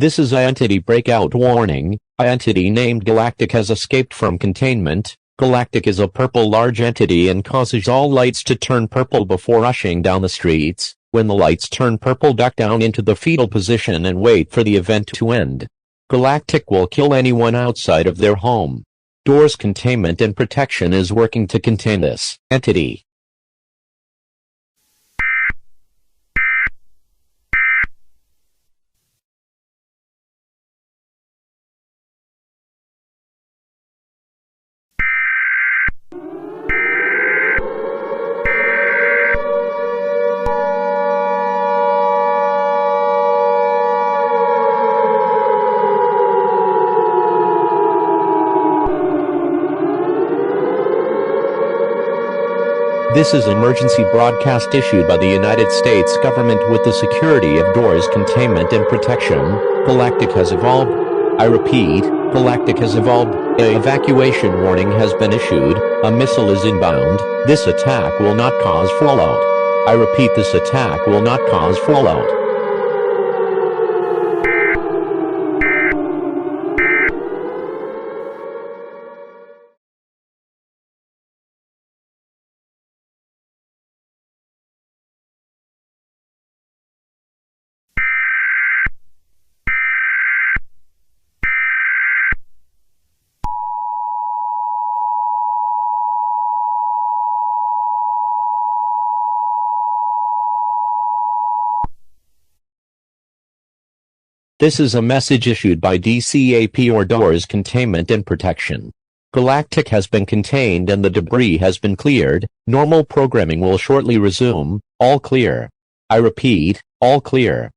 This is a entity breakout warning. A entity named Galactic has escaped from containment. Galactic is a purple large entity and causes all lights to turn purple before rushing down the streets. When the lights turn purple, duck down into the fetal position and wait for the event to end. Galactic will kill anyone outside of their home. Doors Containment and Protection is working to contain this entity. This is emergency broadcast issued by the United States government with the security of Doors Containment and Protection. Galactic has evolved. I repeat, Galactic has evolved. An evacuation warning has been issued. A missile is inbound. This attack will not cause fallout. I repeat, this attack will not cause fallout. This is a message issued by DCAP or Doors Containment and Protection. Galactic has been contained and the debris has been cleared. Normal programming will shortly resume. All clear. I repeat, all clear.